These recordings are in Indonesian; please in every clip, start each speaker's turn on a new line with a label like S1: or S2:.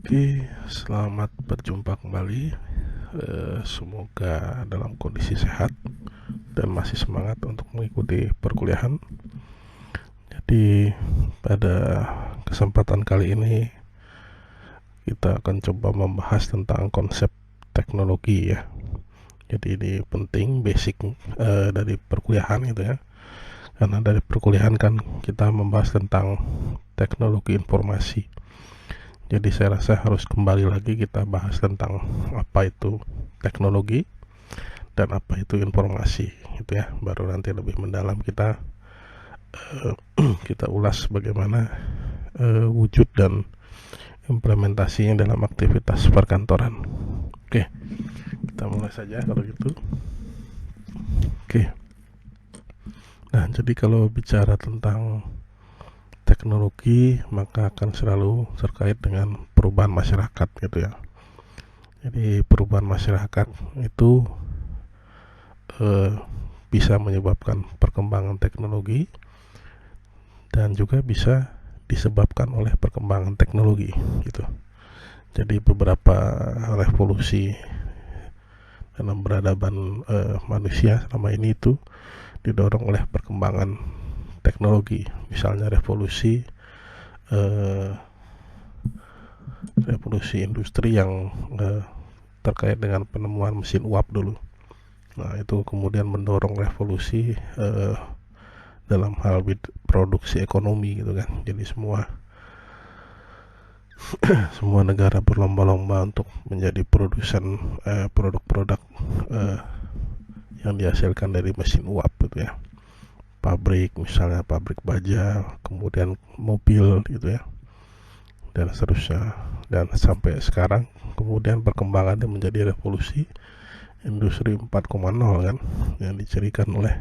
S1: Oke, selamat berjumpa kembali. Semoga dalam kondisi sehat dan masih semangat untuk mengikuti perkuliahan. Jadi pada kesempatan kali ini kita akan coba membahas tentang konsep teknologi ya. Jadi ini penting, basic dari perkuliahan gitu ya. Karena dari perkuliahan kan kita membahas tentang teknologi informasi. Jadi saya rasa harus kembali lagi kita bahas tentang apa itu teknologi dan apa itu informasi gitu ya. Baru nanti lebih mendalam kita kita ulas bagaimana wujud dan implementasinya dalam aktivitas perkantoran. Oke, kita mulai saja kalau gitu. Oke. Nah, jadi kalau bicara tentang teknologi maka akan selalu terkait dengan perubahan masyarakat gitu ya. Jadi perubahan masyarakat itu bisa menyebabkan perkembangan teknologi dan juga bisa disebabkan oleh perkembangan teknologi gitu. Jadi beberapa revolusi dalam peradaban manusia selama ini itu didorong oleh perkembangan teknologi, misalnya revolusi industri yang terkait dengan penemuan mesin uap dulu. Nah itu kemudian mendorong revolusi dalam hal produksi ekonomi gitu kan. Jadi semua negara berlomba-lomba untuk menjadi produsen produk-produk yang dihasilkan dari mesin uap gitu ya. Pabrik, misalnya pabrik baja, kemudian mobil gitu ya, dan seterusnya. Dan sampai sekarang kemudian perkembangannya menjadi revolusi industri 4.0 kan, yang dicirikan oleh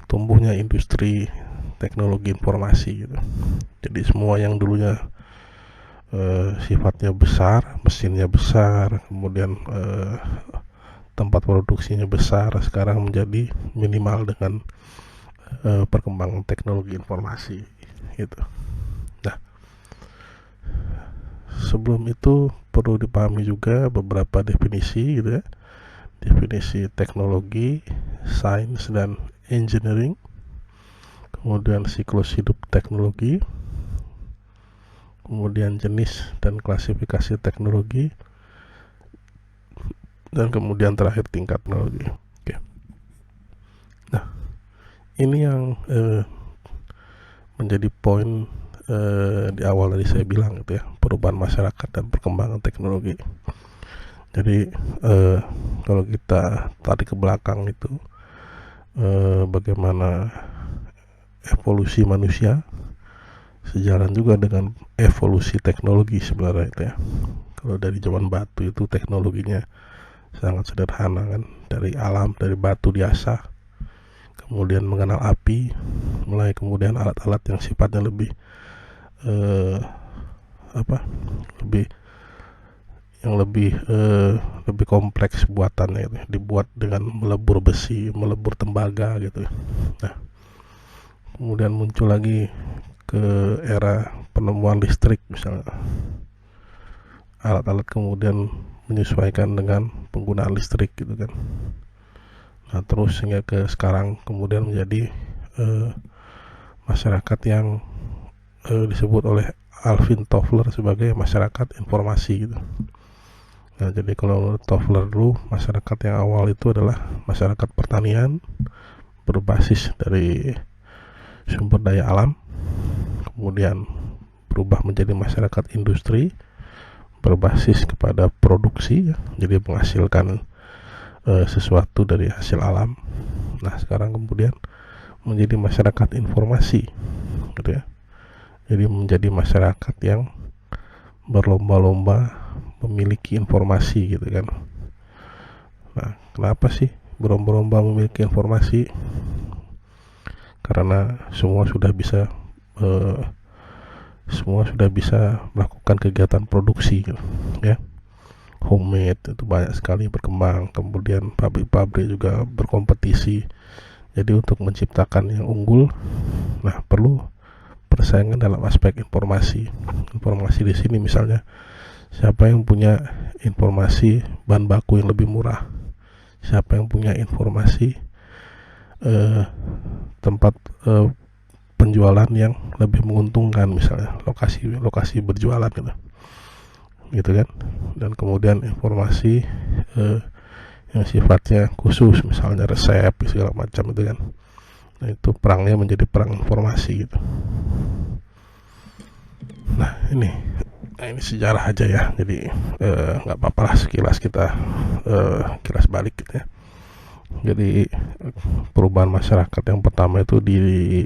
S1: tumbuhnya industri teknologi informasi gitu. Jadi semua yang dulunya sifatnya besar, mesinnya besar, kemudian tempat produksinya besar, sekarang menjadi minimal dengan perkembangan teknologi informasi gitu. Nah, sebelum itu perlu dipahami juga beberapa definisi gitu ya. Definisi teknologi, sains dan engineering, kemudian siklus hidup teknologi, kemudian jenis dan klasifikasi teknologi, dan kemudian terakhir tingkat teknologi. Oke. Nah, ini yang menjadi poin di awal tadi saya bilang gitu ya, perubahan masyarakat dan perkembangan teknologi. Jadi kalau kita tarik ke belakang itu bagaimana evolusi manusia sejalan juga dengan evolusi teknologi sebenarnya itu ya. Kalau dari zaman batu itu teknologinya sangat sederhana kan, dari alam, dari batu diasah, kemudian mengenal api, mulai kemudian alat-alat yang sifatnya lebih lebih kompleks buatannya gitu. Dibuat dengan melebur besi, melebur tembaga gitu. Nah, kemudian muncul lagi ke era penemuan listrik misalnya. Alat-alat kemudian menyesuaikan dengan penggunaan listrik gitu kan. Nah, terus hingga ke sekarang kemudian menjadi masyarakat yang disebut oleh Alvin Toffler sebagai masyarakat informasi gitu. Nah, jadi kalau Toffler dulu, masyarakat yang awal itu adalah masyarakat pertanian berbasis dari sumber daya alam, kemudian berubah menjadi masyarakat industri berbasis kepada produksi ya, jadi menghasilkan sesuatu dari hasil alam. Nah, sekarang kemudian menjadi masyarakat informasi gitu ya. Jadi menjadi masyarakat yang berlomba-lomba memiliki informasi gitu kan. Nah, kenapa sih berlomba-lomba memiliki informasi? Karena semua sudah bisa melakukan kegiatan produksi gitu, ya. Homemade itu banyak sekali berkembang, kemudian pabrik-pabrik juga berkompetisi. Jadi untuk menciptakan yang unggul, nah perlu persaingan dalam aspek informasi. Informasi di sini misalnya siapa yang punya informasi bahan baku yang lebih murah, siapa yang punya informasi tempat penjualan yang lebih menguntungkan, misalnya lokasi berjualan gitu kan. Dan kemudian informasi yang sifatnya khusus, misalnya resep segala macam itu kan. Nah, itu perangnya menjadi perang informasi gitu. Nah ini sejarah aja ya, jadi nggak apa-apa lah sekilas kita kilas balik gitu ya. Jadi perubahan masyarakat yang pertama itu di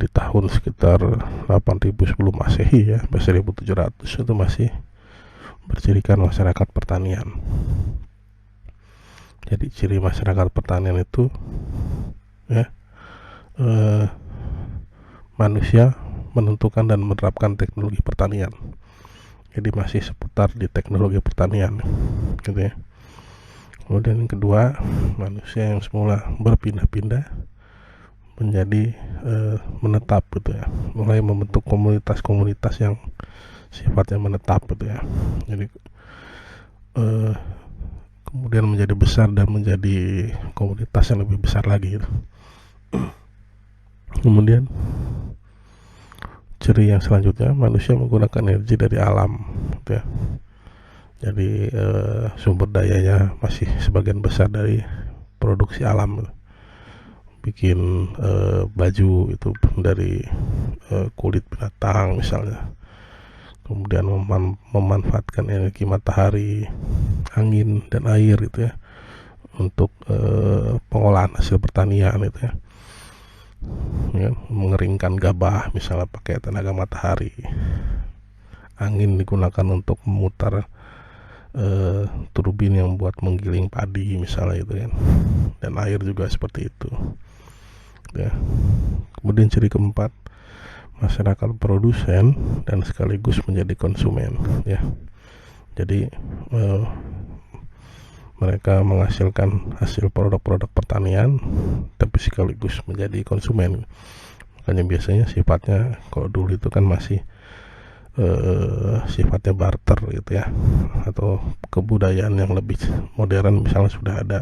S1: tahun sekitar 8000 sebelum Masehi ya, 1700 itu masih bercirikan masyarakat pertanian. Jadi ciri masyarakat pertanian itu ya, manusia menentukan dan menerapkan teknologi pertanian. Jadi masih seputar di teknologi pertanian gitu ya. Kemudian yang kedua, manusia yang semula berpindah-pindah menjadi menetap gitu ya, mulai membentuk komunitas-komunitas yang sifatnya menetap gitu ya. Jadi kemudian menjadi besar dan menjadi komunitas yang lebih besar lagi gitu. Kemudian ciri yang selanjutnya, manusia menggunakan energi dari alam gitu ya. Jadi sumber dayanya masih sebagian besar dari produksi alam gitu. Bikin baju itu dari kulit binatang misalnya. Kemudian memanfaatkan energi matahari, angin dan air gitu ya, untuk pengolahan hasil pertanian itu ya. Mengeringkan gabah misalnya pakai tenaga matahari. Angin digunakan untuk memutar turbin yang buat menggiling padi misalnya itu kan. Dan air juga seperti itu ya. Kemudian ciri keempat, masyarakat produsen dan sekaligus menjadi konsumen ya. Jadi mereka menghasilkan hasil produk-produk pertanian tapi sekaligus menjadi konsumen. Makanya biasanya sifatnya, kalau dulu itu kan masih sifatnya barter gitu ya, atau kebudayaan yang lebih modern, misalnya sudah ada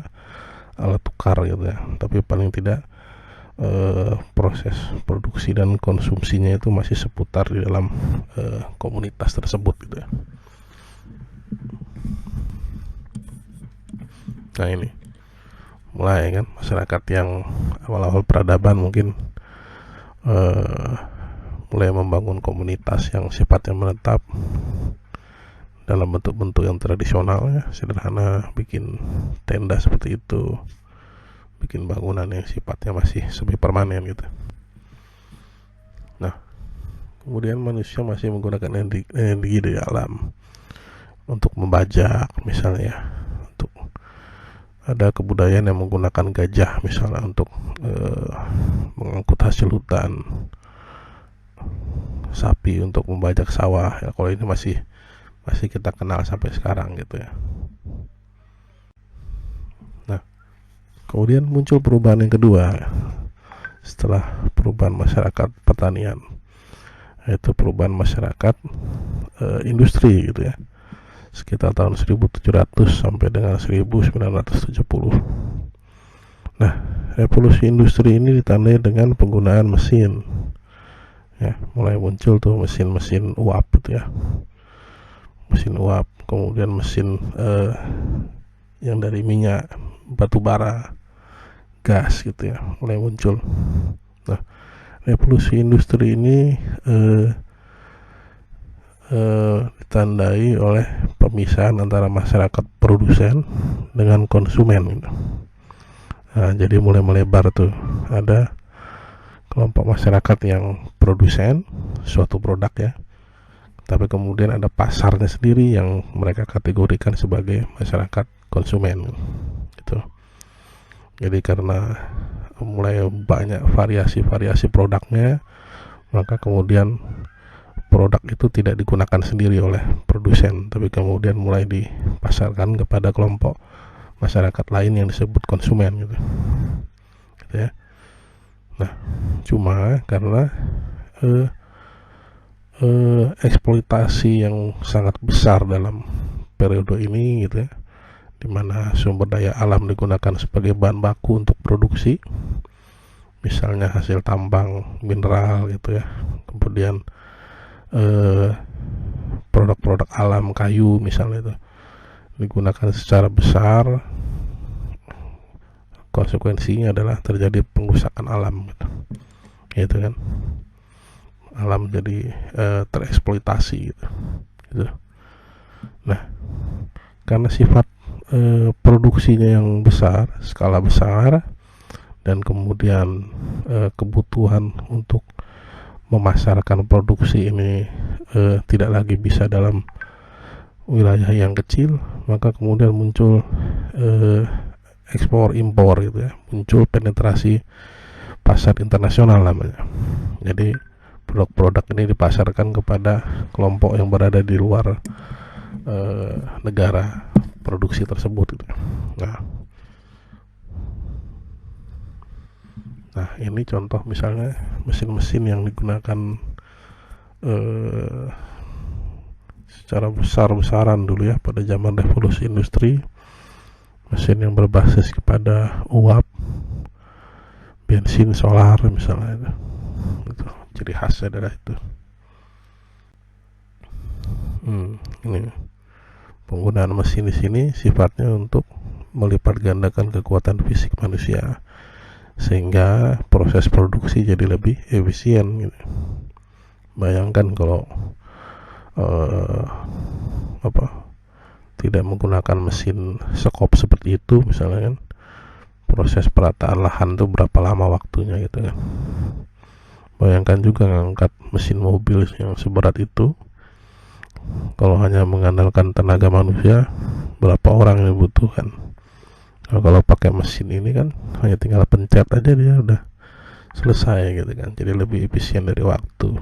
S1: alat tukar gitu ya, tapi paling tidak proses produksi dan konsumsinya itu masih seputar di dalam komunitas tersebut gitu ya. Nah ini mulai kan masyarakat yang awal-awal peradaban mungkin mulai membangun komunitas yang sifatnya menetap dalam bentuk-bentuk yang tradisional ya, sederhana, bikin tenda seperti itu, bikin bangunan yang sifatnya masih semi permanen gitu. Nah, kemudian manusia masih menggunakan energi dari alam untuk membajak misalnya, untuk ada kebudayaan yang menggunakan gajah misalnya untuk mengangkut hasil hutan, sapi untuk membajak sawah ya. Kalau ini masih kita kenal sampai sekarang gitu ya. Nah, kemudian muncul perubahan yang kedua setelah perubahan masyarakat pertanian, yaitu perubahan masyarakat industri gitu ya, sekitar tahun 1700 sampai dengan 1970. Nah, revolusi industri ini ditandai dengan penggunaan mesin ya. Mulai muncul tuh mesin-mesin uap gitu ya, mesin uap, kemudian mesin yang dari minyak, batu bara, gas gitu ya, mulai muncul. Nah, revolusi industri ini ditandai oleh pemisahan antara masyarakat produsen dengan konsumen gitu. Nah, jadi mulai melebar tuh, ada kelompok masyarakat yang produsen suatu produk ya, tapi kemudian ada pasarnya sendiri yang mereka kategorikan sebagai masyarakat konsumen gitu. Jadi karena mulai banyak variasi produknya, maka kemudian produk itu tidak digunakan sendiri oleh produsen, tapi kemudian mulai dipasarkan kepada kelompok masyarakat lain yang disebut konsumen gitu ya. Nah, cuma karena eh, eksploitasi yang sangat besar dalam periode ini gitu ya, di mana sumber daya alam digunakan sebagai bahan baku untuk produksi, misalnya hasil tambang mineral gitu ya, kemudian produk-produk alam kayu misalnya itu digunakan secara besar. Konsekuensinya adalah terjadi pengrusakan alam gitu kan, alam jadi tereksploitasi gitu. Nah, karena sifat produksinya yang besar, skala besar, dan kemudian kebutuhan untuk memasarkan produksi ini tidak lagi bisa dalam wilayah yang kecil, maka kemudian muncul ekspor impor gitu ya, muncul penetrasi pasar internasional namanya. Jadi produk-produk ini dipasarkan kepada kelompok yang berada di luar negara produksi tersebut gitu. Nah ini contoh misalnya mesin-mesin yang digunakan secara besar-besaran dulu ya pada zaman revolusi industri, mesin yang berbasis kepada uap, bensin, solar misalnya itu. Ciri khasnya adalah itu. Ini penggunaan mesin di sini sifatnya untuk melipat gandakan kekuatan fisik manusia sehingga proses produksi jadi lebih efisien gitu. Bayangkan kalau tidak menggunakan mesin sekop seperti itu misalnya kan, proses perataan lahan tuh berapa lama waktunya gitu kan. Bayangkan juga ngangkat mesin mobil yang seberat itu, kalau hanya mengandalkan tenaga manusia berapa orang yang dibutuhkan. Kalau pakai mesin ini kan hanya tinggal pencet aja dia udah selesai gitu kan, jadi lebih efisien dari waktu.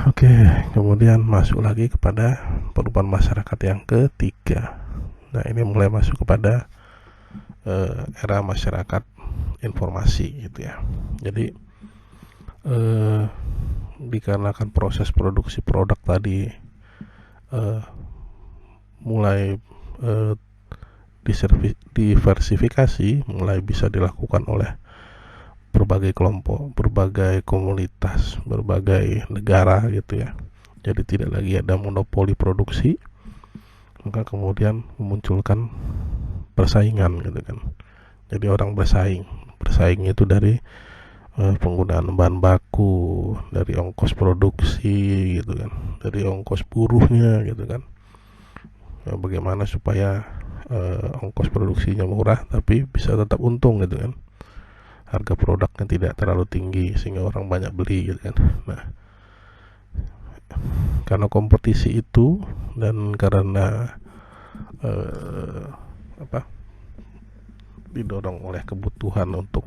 S1: Oke, kemudian masuk lagi kepada perubahan masyarakat yang ketiga. Nah ini mulai masuk kepada era masyarakat informasi gitu ya. Jadi dikarenakan proses produksi produk tadi mulai diversifikasi, mulai bisa dilakukan oleh berbagai kelompok, berbagai komunitas, berbagai negara gitu ya. Jadi tidak lagi ada monopoli produksi, maka kemudian memunculkan persaingan gitu kan. Jadi orang bersaingnya itu dari penggunaan bahan baku, dari ongkos produksi gitu kan, dari ongkos buruhnya gitu kan. Ya, bagaimana supaya ongkos produksinya murah tapi bisa tetap untung gitu kan, harga produknya tidak terlalu tinggi sehingga orang banyak beli gitu kan. Nah, karena kompetisi itu dan karena didorong oleh kebutuhan untuk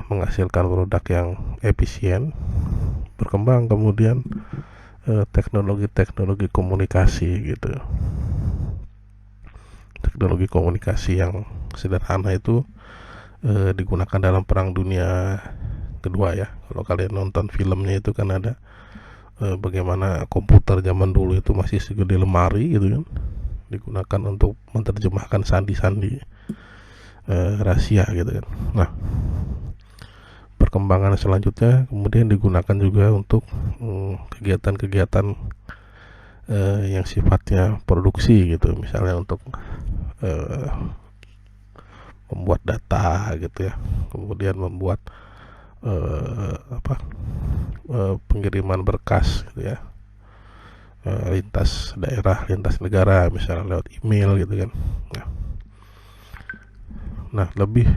S1: menghasilkan produk yang efisien, berkembang kemudian teknologi komunikasi gitu. Teknologi komunikasi yang sederhana itu digunakan dalam Perang Dunia Kedua ya. Kalau kalian nonton filmnya itu kan ada bagaimana komputer zaman dulu itu masih segede lemari gitu kan, digunakan untuk menerjemahkan sandi-sandi rahasia gitu kan. Nah, perkembangan selanjutnya kemudian digunakan juga untuk kegiatan-kegiatan yang sifatnya produksi gitu, misalnya untuk membuat data gitu ya, kemudian membuat pengiriman berkas gitu ya, lintas daerah, lintas negara, misalnya lewat email gitu kan. Nah lebih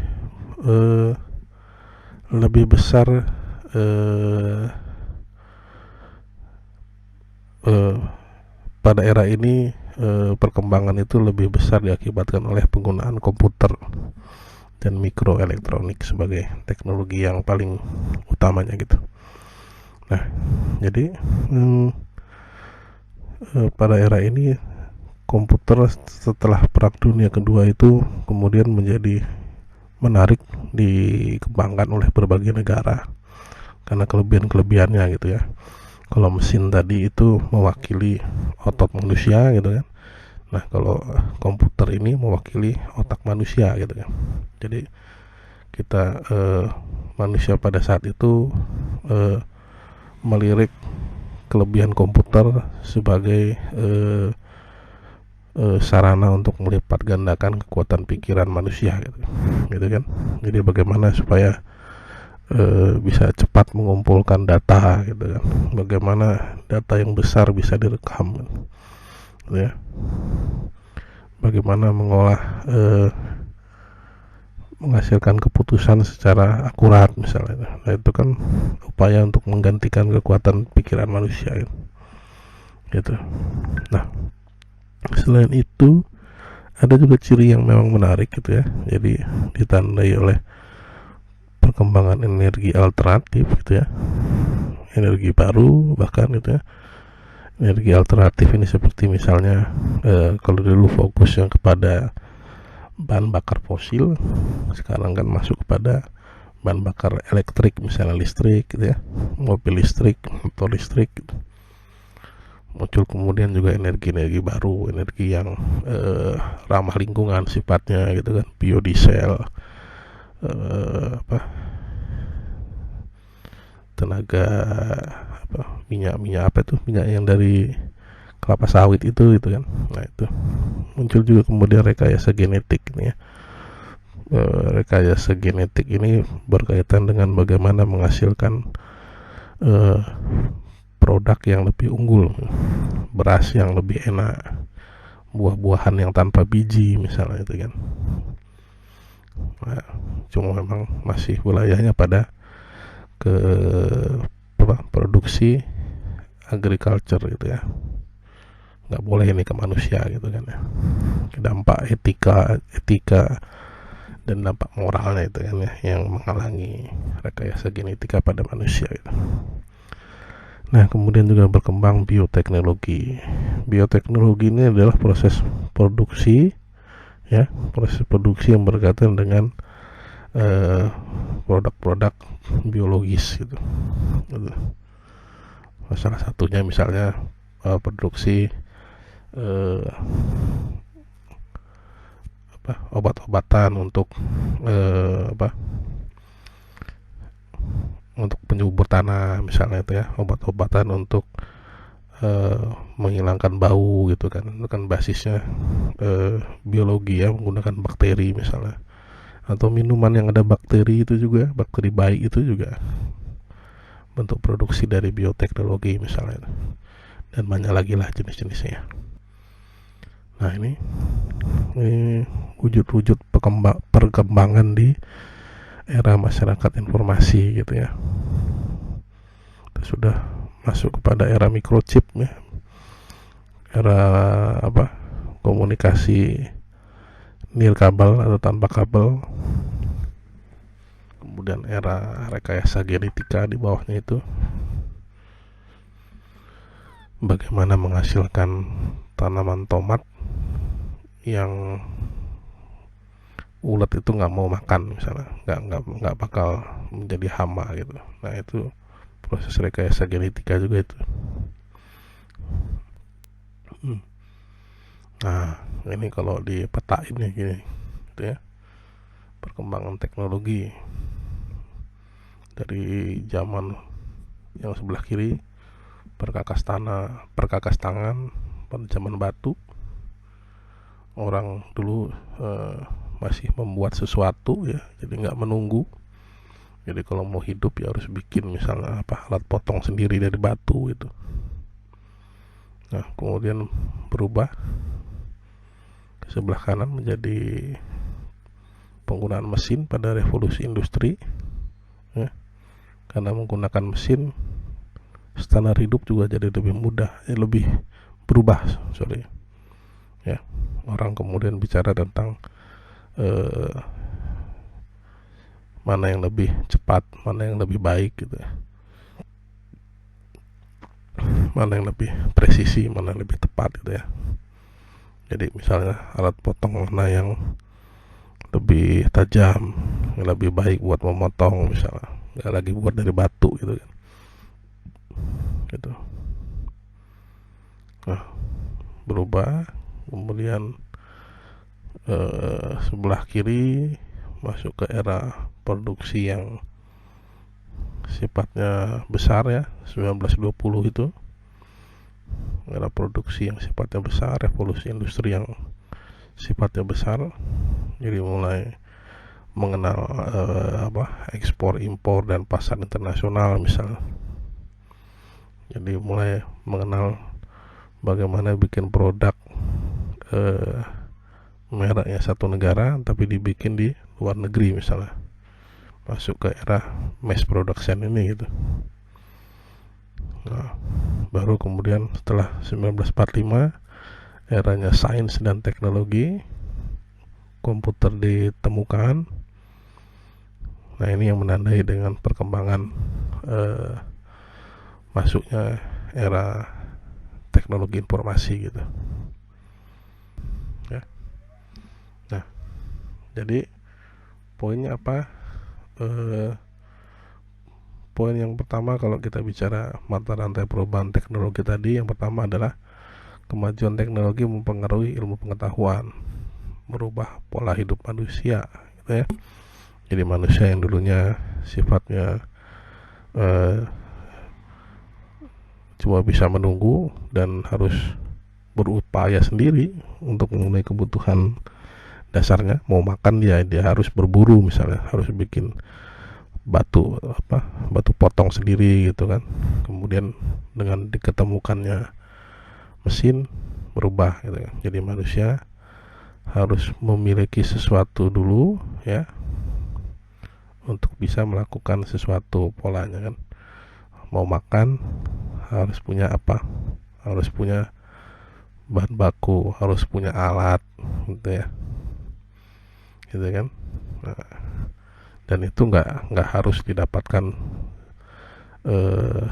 S1: besar pada era ini perkembangan itu lebih besar diakibatkan oleh penggunaan komputer dan mikroelektronik sebagai teknologi yang paling utamanya gitu. Nah, jadi pada era ini komputer setelah Perang Dunia Kedua itu kemudian menjadi menarik dikembangkan oleh berbagai negara karena kelebihan-kelebihannya gitu ya. Kalau mesin tadi itu mewakili otot manusia gitu kan. Nah, kalau komputer ini mewakili otak manusia gitu kan. Jadi kita manusia pada saat itu melirik kelebihan komputer sebagai sarana untuk melipat gandakan kekuatan pikiran manusia gitu kan. Jadi bagaimana supaya bisa cepat mengumpulkan data gitu kan, bagaimana data yang besar bisa direkam gitu ya, bagaimana mengolah menghasilkan keputusan secara akurat misalnya. Nah, itu kan upaya untuk menggantikan kekuatan pikiran manusia gitu. Nah, selain itu ada juga ciri yang memang menarik gitu ya. Jadi ditandai oleh perkembangan energi alternatif gitu ya, energi baru bahkan gitu ya. Energi alternatif ini seperti misalnya kalau dulu fokus yang kepada bahan bakar fosil, sekarang kan masuk kepada bahan bakar elektrik, misalnya listrik gitu ya, mobil listrik, motor listrik gitu. Muncul kemudian juga energi-energi baru, energi yang ramah lingkungan sifatnya gitu kan, biodiesel, tenaga minyak apa itu, minyak yang dari kelapa sawit itu gitu kan. Nah, itu muncul juga kemudian rekayasa genetik ini ya. Rekayasa genetik ini berkaitan dengan bagaimana menghasilkan produk yang lebih unggul, beras yang lebih enak, buah-buahan yang tanpa biji misalnya itu kan. Nah, cuma memang masih wilayahnya pada ke produksi agriculture gitu ya, nggak boleh ini ke manusia gitu kan ya. Dampak etika dan dampak moralnya itu kan ya yang menghalangi rekayasa genetika pada manusia gitu. Nah, kemudian juga berkembang bioteknologi. Bioteknologi ini adalah proses produksi ya, proses produksi yang berkaitan dengan produk-produk biologis gitu. Salah satunya misalnya produksi obat-obatan untuk untuk penyubur tanah misalnya itu ya, obat-obatan untuk menghilangkan bau gitu kan. Itu kan basisnya biologi ya, menggunakan bakteri misalnya. Atau minuman yang ada bakteri itu juga, bakteri baik itu juga bentuk produksi dari bioteknologi misalnya. Dan banyak lagi lah jenis-jenisnya. Nah, ini wujud-wujud perkembangan di era masyarakat informasi gitu ya. Kita sudah masuk kepada era microchip ya, era komunikasi nirkabel atau tanpa kabel, kemudian era rekayasa genetika di bawahnya itu, bagaimana menghasilkan tanaman tomat yang ulat itu nggak mau makan misalnya, nggak bakal menjadi hama gitu. Nah, itu proses rekayasa genetika juga itu. Nah, ini kalau di peta ini gini gitu ya, perkembangan teknologi dari zaman yang sebelah kiri, perkakas tangan pada zaman batu. Orang dulu masih membuat sesuatu ya, jadi nggak menunggu. Jadi kalau mau hidup ya harus bikin misalnya alat potong sendiri dari batu gitu. Nah, kemudian berubah ke sebelah kanan menjadi penggunaan mesin pada revolusi industri ya. Karena menggunakan mesin, standar hidup juga jadi lebih mudah, lebih berubah ya. Orang kemudian bicara tentang mana yang lebih cepat, mana yang lebih baik gitu ya, mana yang lebih presisi, mana yang lebih tepat gitu ya. Jadi misalnya alat potong mana yang lebih tajam, lebih baik buat memotong misalnya, nggak lagi buat dari batu gitu kan, gitu. Nah, berubah. Kemudian sebelah kiri masuk ke era produksi yang sifatnya besar ya, 1920 itu era produksi yang sifatnya besar, revolusi industri yang sifatnya besar. Jadi mulai mengenal ekspor impor dan pasar internasional misalnya. Jadi mulai mengenal bagaimana bikin produk mereknya satu negara tapi dibikin di luar negeri misalnya. Masuk ke era mass production ini gitu. Nah, baru kemudian setelah 1945 eranya sains dan teknologi, komputer ditemukan. Nah, ini yang menandai dengan perkembangan masuknya era teknologi informasi gitu ya. Nah, jadi poinnya apa? Poin yang pertama kalau kita bicara mata rantai perubahan teknologi tadi, yang pertama adalah kemajuan teknologi mempengaruhi ilmu pengetahuan, merubah pola hidup manusia gitu ya. Jadi manusia yang dulunya sifatnya cuma bisa menunggu dan harus berupaya sendiri untuk memenuhi kebutuhan dasarnya. Mau makan dia harus berburu misalnya, harus bikin batu potong sendiri gitu kan. Kemudian dengan diketemukannya mesin, berubah gitu kan. Jadi manusia harus memiliki sesuatu dulu ya untuk bisa melakukan sesuatu polanya kan. Mau makan harus punya apa? Harus punya bahan baku, harus punya alat gitu ya. Gitu kan. Nah, dan itu nggak harus didapatkan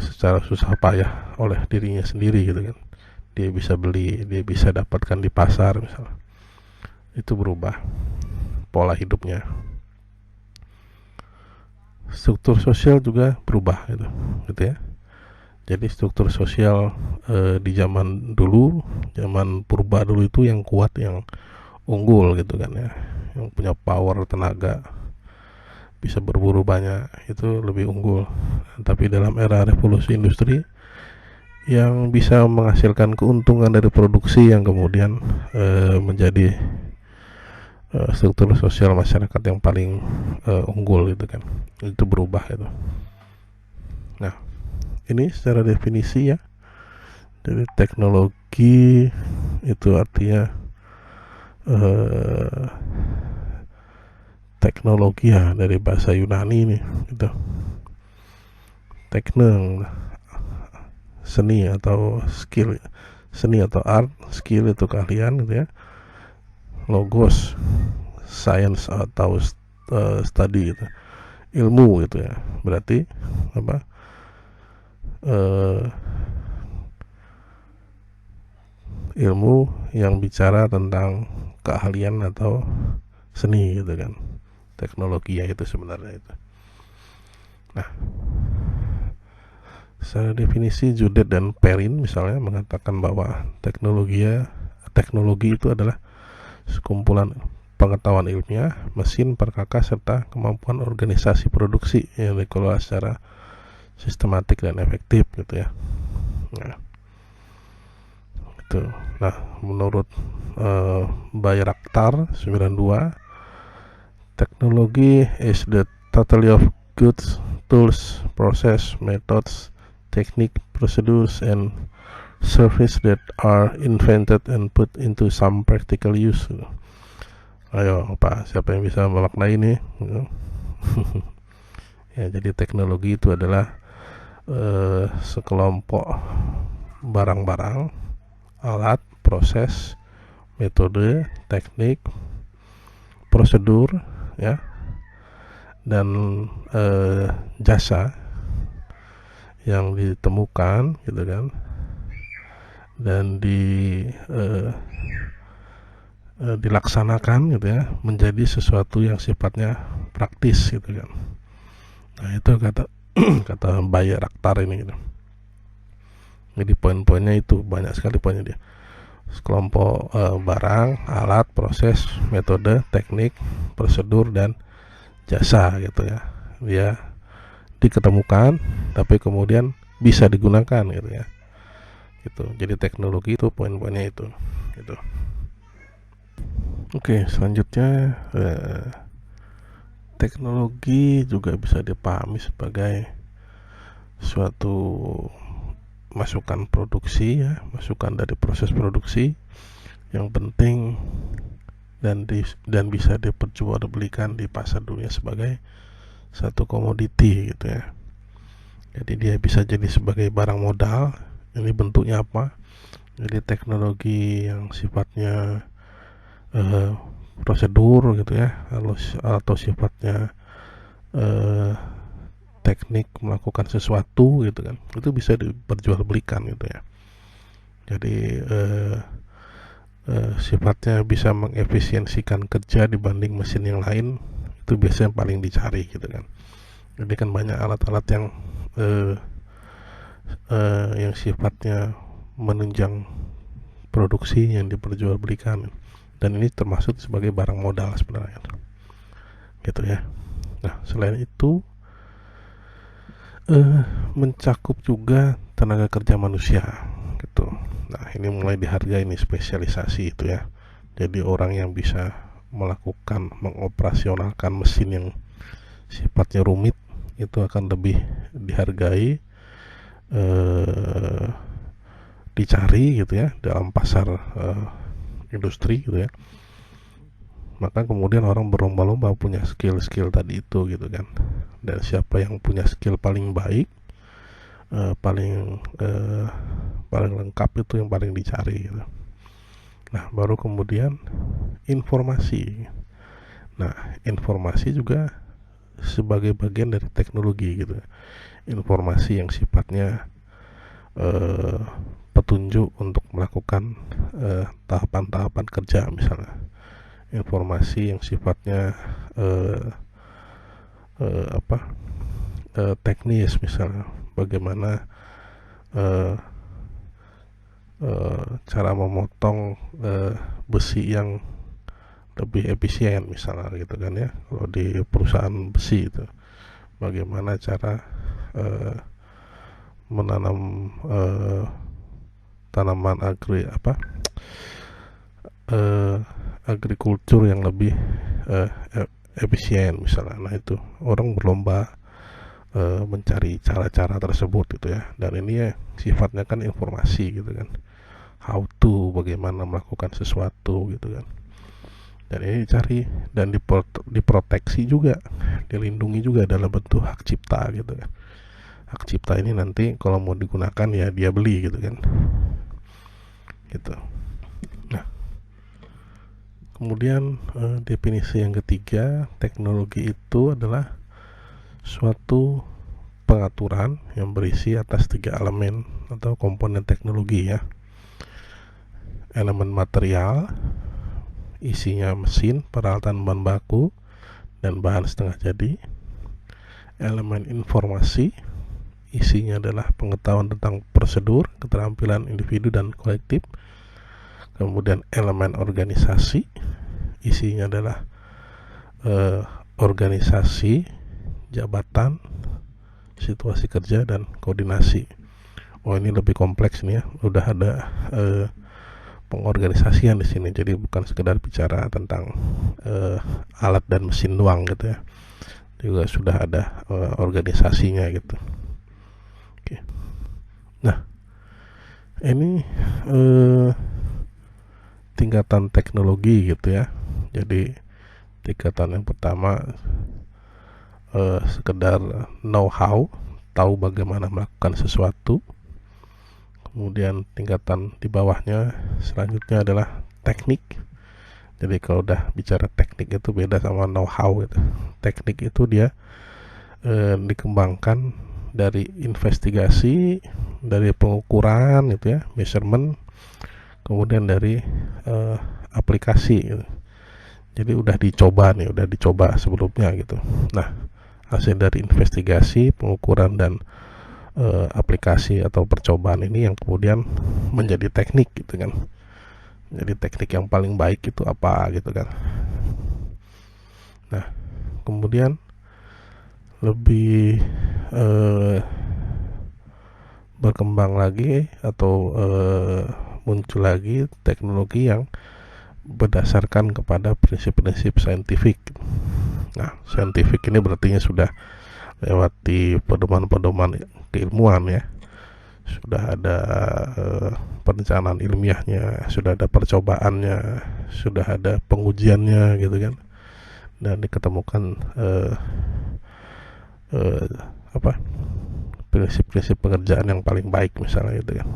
S1: secara susah payah oleh dirinya sendiri gitu kan. Dia bisa beli, dia bisa dapatkan di pasar misalnya. Itu berubah pola hidupnya. Struktur sosial juga berubah gitu ya. Jadi struktur sosial di zaman dulu, zaman purba dulu itu yang kuat, yang unggul gitu kan ya, yang punya power tenaga, bisa berburu banyak, itu lebih unggul. Tapi dalam era revolusi industri, yang bisa menghasilkan keuntungan dari produksi yang kemudian menjadi struktur sosial masyarakat yang paling unggul gitu kan, itu berubah itu. Nah, ini secara definisi ya. Jadi teknologi itu artinya teknologi ya, dari bahasa Yunani nih gitu. Tekne, seni atau skill, seni atau art, skill itu keahlian gitu ya. Logos, science atau study gitu, ilmu gitu ya. Berarti apa? Ilmu yang bicara tentang keahlian atau seni gitu kan. Teknologi ya itu sebenarnya itu. Nah, secara definisi Judet dan Perrin misalnya mengatakan bahwa teknologi itu adalah sekumpulan pengetahuan ilmiah, mesin, perkakas, serta kemampuan organisasi produksi yang dikelola secara sistematik dan efektif gitu ya. Nah, itu. Nah, menurut Bayraktar 92, technology is the totality of goods, tools, process, methods, technique, procedures, and service that are invented and put into some practical use. Ayo, siapa yang bisa memaknai ini? Ya, jadi teknologi itu adalah sekelompok barang-barang, alat, proses, metode, teknik, prosedur ya, dan jasa yang ditemukan gitu kan, dan dilaksanakan gitu ya, menjadi sesuatu yang sifatnya praktis gitu kan. Nah itu kata kata Bayer Akhtar ini gitu. Jadi poin-poinnya itu banyak sekali poinnya dia. Kelompok barang, alat, proses, metode, teknik, prosedur, dan jasa gitu ya. Dia diketemukan tapi kemudian bisa digunakan gitu ya. Gitu. Jadi teknologi itu poin-poinnya itu gitu. Oke, selanjutnya teknologi juga bisa dipahami sebagai suatu masukan produksi ya, masukan dari proses produksi yang penting dan bisa diperjualbelikan di pasar dunia sebagai satu komoditi gitu ya. Jadi dia bisa jadi sebagai barang modal. Ini bentuknya apa? Jadi teknologi yang sifatnya prosedur gitu ya, atau sifatnya teknik melakukan sesuatu gitu kan, itu bisa diperjualbelikan gitu ya. Jadi sifatnya bisa mengefisiensikan kerja dibanding mesin yang lain, itu biasanya paling dicari gitu kan. Jadi kan banyak alat-alat yang sifatnya menunjang produksi yang diperjualbelikan, dan ini termasuk sebagai barang modal sebenarnya gitu ya. Nah selain itu mencakup juga tenaga kerja manusia gitu. Nah ini mulai dihargai nih spesialisasi itu ya. Jadi orang yang bisa melakukan mengoperasionalkan mesin yang sifatnya rumit itu akan lebih dihargai, dicari gitu ya dalam pasar industri gitu ya. Maka kemudian orang berlomba-lomba punya skill-skill tadi itu gitu kan. Dan siapa yang punya skill paling baik, paling lengkap, itu yang paling dicari gitu. Nah baru kemudian informasi. Nah informasi juga sebagai bagian dari teknologi gitu. Informasi yang sifatnya petunjuk untuk melakukan tahapan-tahapan kerja misalnya. Informasi yang sifatnya teknis misalnya, bagaimana cara memotong besi yang lebih efisien misalnya gitu kan ya. Kalau di perusahaan besi itu bagaimana cara menanam tanaman agrikultur yang lebih efisien misalnya. Nah itu orang berlomba mencari cara-cara tersebut gitu ya. Dan ini ya sifatnya kan informasi gitu kan, how to, bagaimana melakukan sesuatu gitu kan. Dan ini dicari dan diproteksi juga, dilindungi juga dalam bentuk hak cipta gitu kan. Hak cipta ini nanti kalau mau digunakan ya dia beli gitu kan gitu. Nah kemudian definisi yang ketiga, teknologi itu adalah suatu pengaturan yang berisi atas 3 elemen atau komponen teknologi ya. Elemen material, isinya mesin, peralatan, bahan baku, dan bahan setengah jadi. Elemen informasi, isinya adalah pengetahuan tentang prosedur, keterampilan individu dan kolektif. Kemudian elemen organisasi, isinya adalah organisasi, jabatan, situasi kerja, dan koordinasi. Oh ini lebih kompleks nih ya, udah ada pengorganisasian di sini. Jadi bukan sekedar bicara tentang alat dan mesin doang gitu ya, juga sudah ada organisasinya gitu. Oke. Nah ini tingkatan teknologi gitu ya. Jadi tingkatan yang pertama sekedar know-how, tahu bagaimana melakukan sesuatu. Kemudian tingkatan di bawahnya selanjutnya adalah teknik. Jadi kalau udah bicara teknik itu beda sama know-how gitu. Teknik itu dia dikembangkan dari investigasi, dari pengukuran gitu ya, measurement, kemudian dari aplikasi gitu. Jadi udah dicoba sebelumnya gitu. Nah, hasil dari investigasi, pengukuran dan aplikasi atau percobaan ini yang kemudian menjadi teknik gitu kan. Jadi teknik yang paling baik itu apa gitu kan. Nah, kemudian lebih berkembang lagi atau muncul lagi teknologi yang berdasarkan kepada prinsip-prinsip saintifik. Nah, saintifik ini berarti sudah lewati pedoman-pedoman keilmuan ya. Sudah ada perencanaan ilmiahnya, sudah ada percobaannya, sudah ada pengujiannya gitu kan. Dan diketemukan prinsip-prinsip pengerjaan yang paling baik misalnya gitu kan.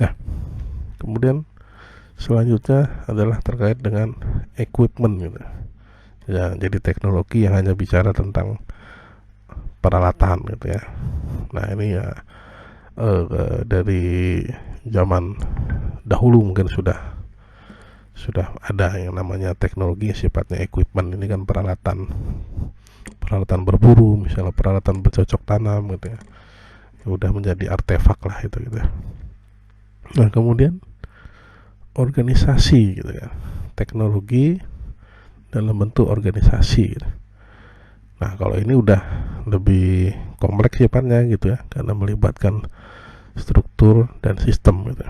S1: Nah, kemudian selanjutnya adalah terkait dengan equipment gitu. Ya, jadi teknologi yang hanya bicara tentang peralatan gitu ya. Nah, ini ya dari zaman dahulu mungkin sudah ada yang namanya teknologi sifatnya equipment. Ini kan peralatan berburu, misalnya peralatan bercocok tanam gitu ya. Udah menjadi artefak lah itu gitu. Nah, kemudian organisasi gitu ya. Teknologi dalam bentuk organisasi gitu. Nah, kalau ini udah lebih kompleks sifatnya gitu ya, karena melibatkan struktur dan sistem gitu.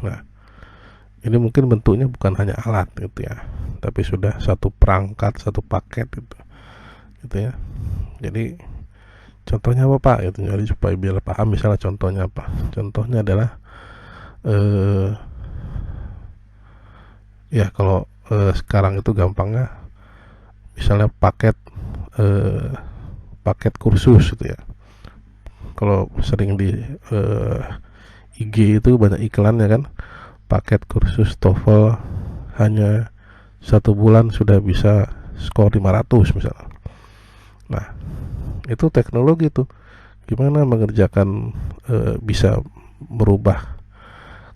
S1: Nah, ini mungkin bentuknya bukan hanya alat gitu ya, tapi sudah satu perangkat, satu paket gitu ya. Jadi contohnya apa Pak? Gitu. Jadi supaya biar paham, misalnya contohnya apa? Contohnya adalah ya kalau sekarang itu gampangnya, misalnya paket kursus gitu ya. Kalau sering di IG itu banyak iklan ya kan, paket kursus TOEFL hanya 1 bulan sudah bisa skor 500 misalnya. Nah, itu teknologi tuh, gimana mengerjakan bisa merubah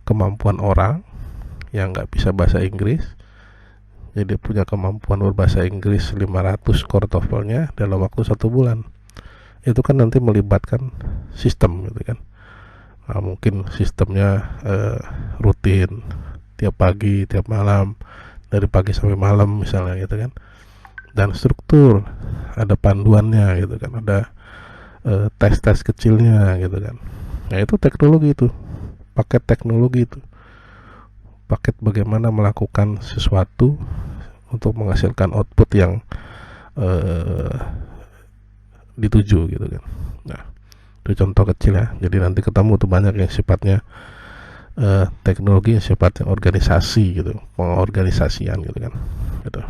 S1: kemampuan orang yang nggak bisa bahasa Inggris jadi punya kemampuan berbahasa Inggris 500 skor TOEFL-nya dalam waktu 1 bulan. Itu kan nanti melibatkan sistem gitu kan. Nah, mungkin sistemnya rutin tiap pagi, tiap malam, dari pagi sampai malam misalnya gitu kan. Dan struktur, ada panduannya gitu kan, ada tes-tes kecilnya gitu kan. Nah, itu teknologi itu, paket teknologi itu, paket bagaimana melakukan sesuatu untuk menghasilkan output yang dituju gitu kan. Nah, itu contoh kecil ya. Jadi nanti ketemu tuh banyak yang sifatnya teknologi yang sifatnya organisasi gitu, pengorganisasian gitu kan. Gitu.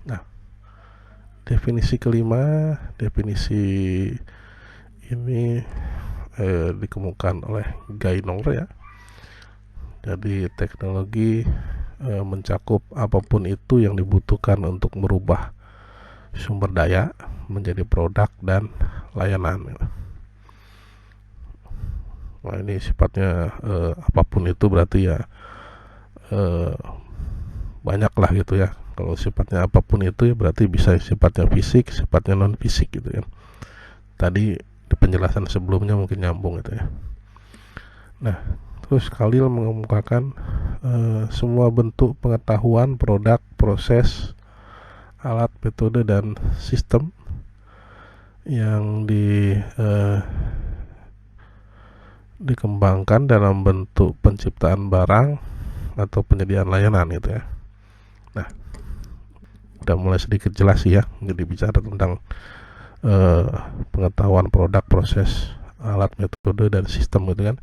S1: Nah, definisi kelima, definisi ini dikemukakan oleh Gaynor ya. Jadi teknologi mencakup apapun itu yang dibutuhkan untuk merubah sumber daya menjadi produk dan layanan. Nah, ini sifatnya apapun itu berarti ya banyak lah gitu ya. Kalau sifatnya apapun itu ya berarti bisa sifatnya fisik, sifatnya non fisik gitu kan. Tadi di penjelasan sebelumnya mungkin nyambung gitu ya. Nah, terus Khalil mengemukakan semua bentuk pengetahuan, produk, proses, alat, metode, dan sistem yang dikembangkan dalam bentuk penciptaan barang atau penyediaan layanan gitu ya. Nah, udah mulai sedikit jelas ya, jadi bicara tentang pengetahuan, produk, proses, alat, metode, dan sistem gitu kan,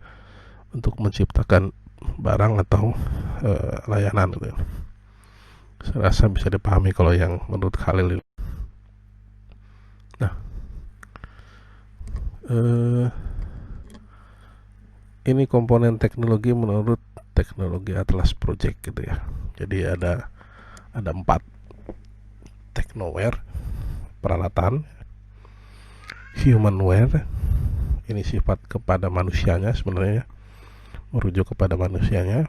S1: untuk menciptakan barang atau layanan gitu. Saya rasa bisa dipahami kalau yang menurut Khalil ini. Nah, ini komponen teknologi menurut teknologi Atlas Project gitu ya. Jadi ada 4 technoware, peralatan, humanware, ini sifat kepada manusianya sebenarnya, merujuk kepada manusianya,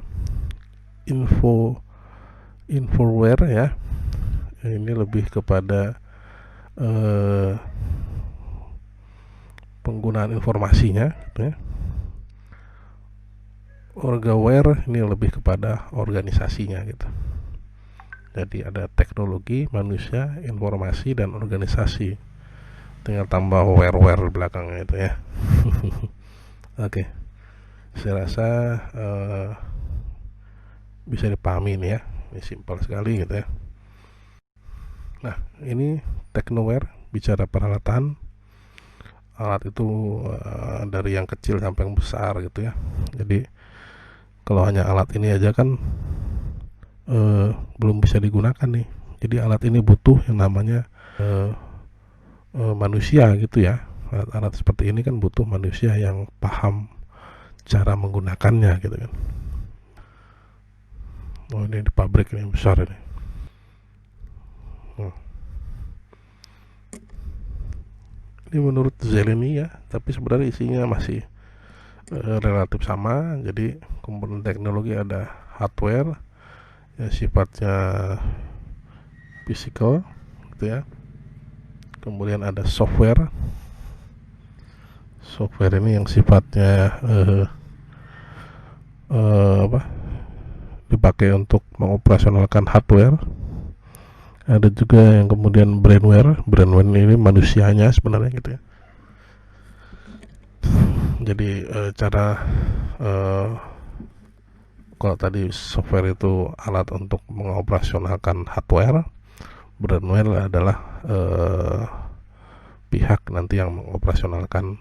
S1: Infoware ya, ini lebih kepada penggunaan informasinya gitu ya. Orgaware ini lebih kepada organisasinya gitu. Jadi ada teknologi, manusia, informasi, dan organisasi. Tinggal tambah ware belakangnya itu ya. Oke, saya rasa bisa dipahami ini ya. Ini simpel sekali gitu ya. Nah, ini Teknoware, bicara peralatan. Alat itu dari yang kecil sampai yang besar gitu ya. Jadi kalau hanya alat ini aja kan belum bisa digunakan nih. Jadi alat ini butuh yang namanya manusia gitu ya. Alat seperti ini kan butuh manusia yang paham cara menggunakannya gitu kan. Oh, ini di pabrik ini besar ini. Ini menurut Zeleny ya, tapi sebenarnya isinya masih relatif sama. Jadi komponen teknologi ada hardware yang sifatnya physical gitu ya. Kemudian ada software. Software ini yang sifatnya dipakai untuk mengoperasionalkan hardware. Ada juga yang kemudian brainware ini manusianya sebenarnya gitu ya. Jadi cara kalau tadi software itu alat untuk mengoperasionalkan hardware, brainware adalah pihak nanti yang mengoperasionalkan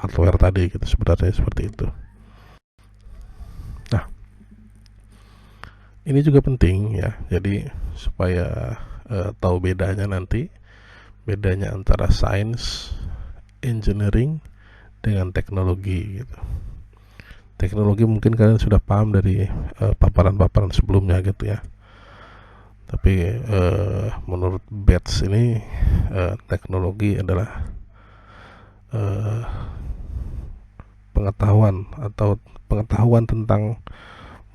S1: hardware tadi gitu, sebenarnya seperti itu. Nah, ini juga penting ya, jadi supaya tahu bedanya nanti, bedanya antara sains, engineering dengan teknologi gitu. Teknologi mungkin kalian sudah paham dari paparan-paparan sebelumnya gitu ya. Tapi menurut Bates ini teknologi adalah pengetahuan tentang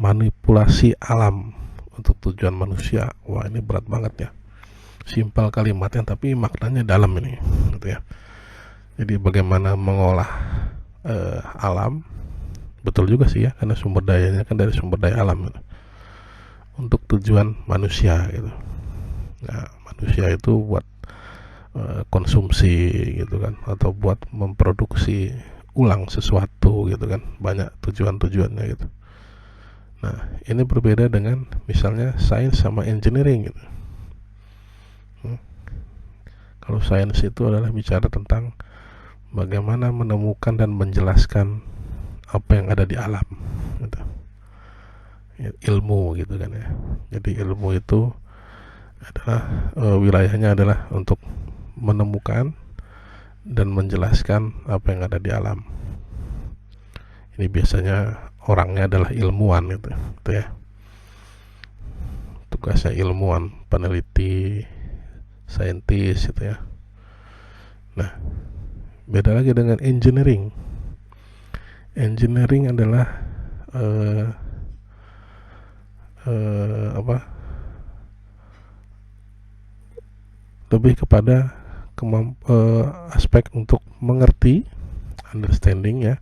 S1: manipulasi alam untuk tujuan manusia. Wah, ini berat banget ya. Simpel kalimatnya tapi maknanya dalam ini gitu ya. Jadi bagaimana mengolah alam, betul juga sih ya, karena sumber dayanya kan dari sumber daya alam gitu, untuk tujuan manusia gitu. Nah, manusia itu buat konsumsi gitu kan, atau buat memproduksi ulang sesuatu gitu kan, banyak tujuan-tujuannya gitu. Nah, ini berbeda dengan misalnya sains sama engineering gitu. Kalau sains itu adalah bicara tentang bagaimana menemukan dan menjelaskan apa yang ada di alam gitu. Ilmu gitu kan ya. Jadi ilmu itu adalah wilayahnya adalah untuk menemukan dan menjelaskan apa yang ada di alam. Ini biasanya orangnya adalah ilmuwan gitu ya. Tugasnya ilmuwan, peneliti, saintis gitu ya. Nah, beda lagi dengan engineering. Engineering adalah lebih kepada aspek untuk mengerti, understanding ya,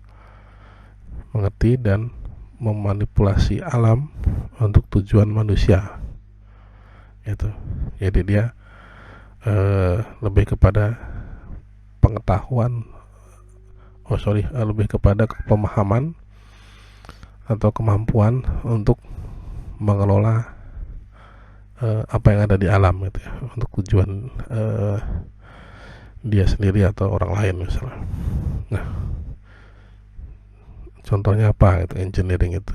S1: mengerti dan memanipulasi alam untuk tujuan manusia gitu. Jadi dia lebih kepada pengetahuan, lebih kepada pemahaman atau kemampuan untuk mengelola apa yang ada di alam gitu ya, untuk tujuan dia sendiri atau orang lain misalnya. Nah, contohnya apa itu engineering itu?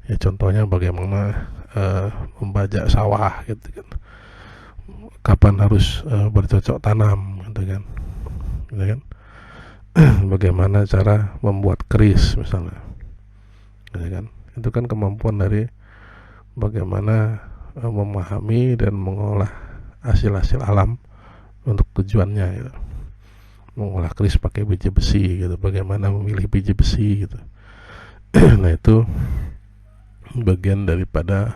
S1: Ya contohnya bagaimana membajak sawah gitu kan. Kapan harus bercocok tanam gitu kan. Gitu kan. Bagaimana cara membuat keris misalnya. Gitu kan. Itu kan kemampuan dari bagaimana memahami dan mengolah hasil-hasil alam untuk tujuannya gitu. Mengolah keris pakai biji besi gitu, bagaimana memilih biji besi gitu. Nah, itu bagian daripada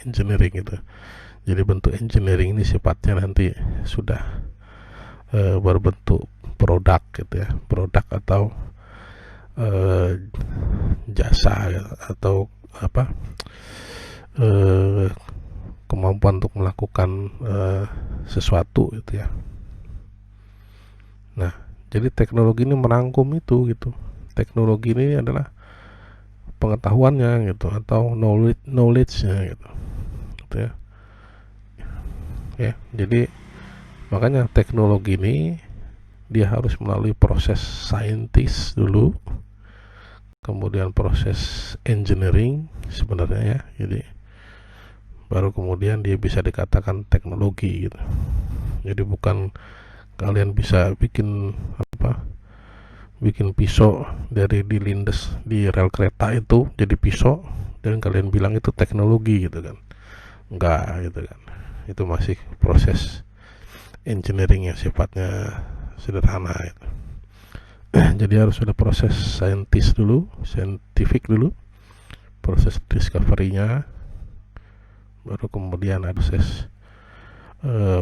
S1: engineering gitu. Jadi bentuk engineering ini sifatnya nanti sudah berbentuk produk gitu ya, produk atau jasa ya, atau apa, kemampuan untuk melakukan sesuatu gitu ya. Nah, jadi teknologi ini merangkum itu gitu. Teknologi ini adalah pengetahuannya gitu, atau knowledge-nya gitu ya. Ya, jadi makanya teknologi ini dia harus melalui proses saintis dulu, kemudian proses engineering sebenarnya ya. Jadi baru kemudian dia bisa dikatakan teknologi gitu. Jadi bukan kalian bisa bikin pisau dari dilindes di rel kereta itu jadi pisau dan kalian bilang itu teknologi gitu kan. Enggak gitu kan. Itu masih proses engineering yang sifatnya sederhana gitu. Jadi harus ada proses scientific dulu, proses discovery-nya, baru kemudian ada proses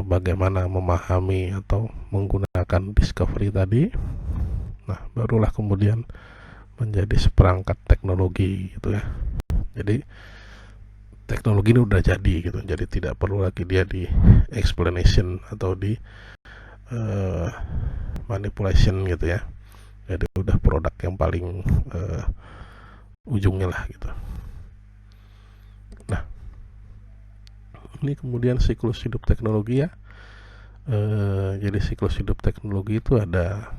S1: bagaimana memahami atau menggunakan discovery tadi. Nah, barulah kemudian menjadi seperangkat teknologi gitu ya. Jadi teknologi ini udah jadi gitu, jadi tidak perlu lagi dia di explanation atau di manipulation gitu ya. Jadi udah produk yang paling ujungnya lah gitu. Nah, ini kemudian siklus hidup teknologi ya. Jadi siklus hidup teknologi itu ada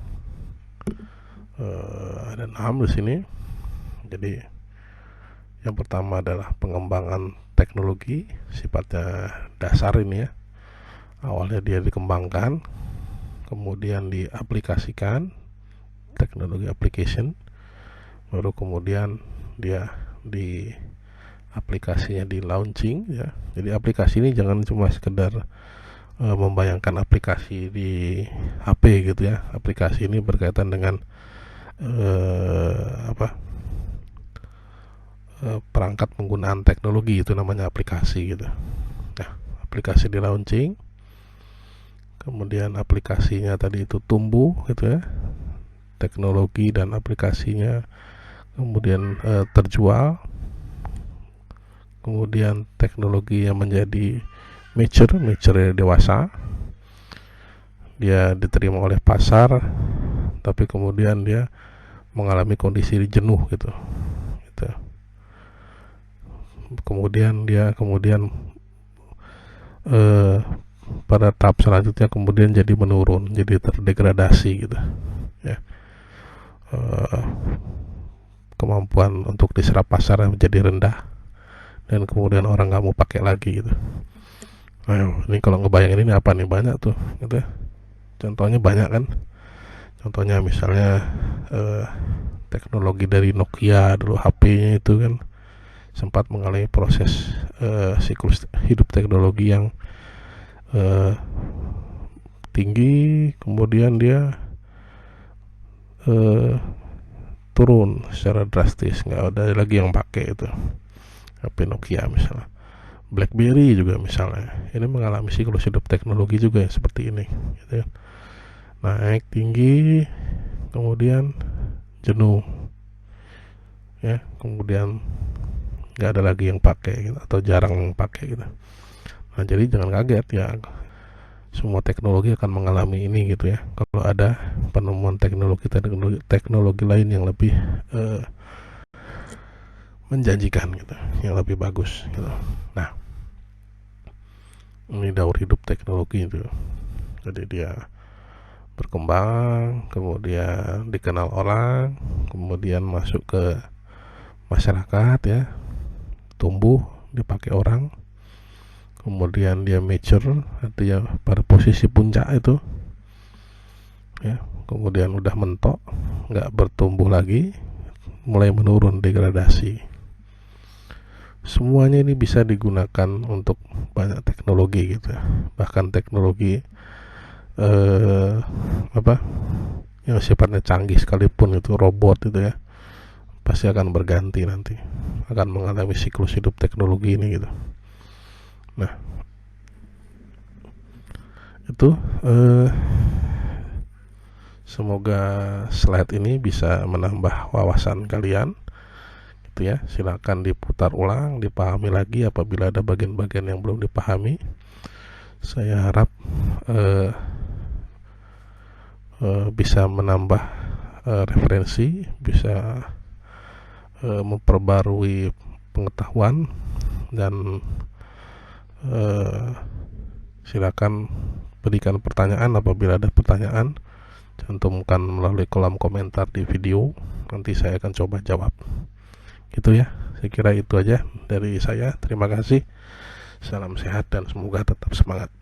S1: 6 di sini. Jadi yang pertama adalah pengembangan teknologi, sifatnya dasar ini ya. Awalnya dia dikembangkan, kemudian diaplikasikan, teknologi application, baru kemudian dia di aplikasinya di launching ya. Jadi aplikasi ini jangan cuma sekedar membayangkan aplikasi di HP gitu ya. Aplikasi ini berkaitan dengan perangkat penggunaan teknologi, itu namanya aplikasi gitu. Nah, aplikasi di launching, kemudian aplikasinya tadi itu tumbuh gitu ya, teknologi dan aplikasinya kemudian terjual, kemudian teknologi yang menjadi mature dewasa, dia diterima oleh pasar, tapi kemudian dia mengalami kondisi jenuh gitu. Kemudian dia pada tahap selanjutnya kemudian jadi menurun, jadi terdegradasi gitu ya. Kemampuan untuk diserap pasar menjadi rendah dan kemudian orang nggak mau pakai lagi gitu. Ayo, ini kalau ngebayangin ini apa nih, banyak tuh gitu ya. Contohnya banyak kan. Contohnya misalnya teknologi dari Nokia dulu, HP-nya itu kan sempat mengalami proses siklus hidup teknologi yang tinggi, kemudian dia turun secara drastis, nggak ada lagi yang pakai itu HP Nokia misalnya. BlackBerry juga misalnya, ini mengalami siklus hidup teknologi juga yang seperti ini gitu ya. Naik tinggi, kemudian jenuh ya, kemudian nggak ada lagi yang pakai gitu, atau jarang pakai gitu. Nah, jadi jangan kaget ya, semua teknologi akan mengalami ini gitu ya. Kalau ada penemuan teknologi lain yang lebih menjanjikan gitu, yang lebih bagus gitu. Nah, ini daur hidup teknologi itu. Jadi dia berkembang, kemudian dikenal orang, kemudian masuk ke masyarakat ya, tumbuh, dipakai orang, kemudian dia mature, artinya pada posisi puncak itu ya, kemudian udah mentok, nggak bertumbuh lagi, mulai menurun, degradasi. Semuanya ini bisa digunakan untuk banyak teknologi gitu ya. Bahkan teknologi yang sifatnya canggih sekalipun, itu robot itu ya, pasti akan berganti nanti, akan mengalami siklus hidup teknologi ini gitu. Nah, itu semoga slide ini bisa menambah wawasan kalian gitu ya. Silakan diputar ulang, dipahami lagi apabila ada bagian-bagian yang belum dipahami. Saya harap bisa menambah referensi, bisa memperbarui pengetahuan, dan silakan berikan pertanyaan apabila ada pertanyaan, cantumkan melalui kolom komentar di video, nanti saya akan coba jawab. Gitu ya, saya kira itu aja dari saya. Terima kasih, salam sehat dan semoga tetap semangat.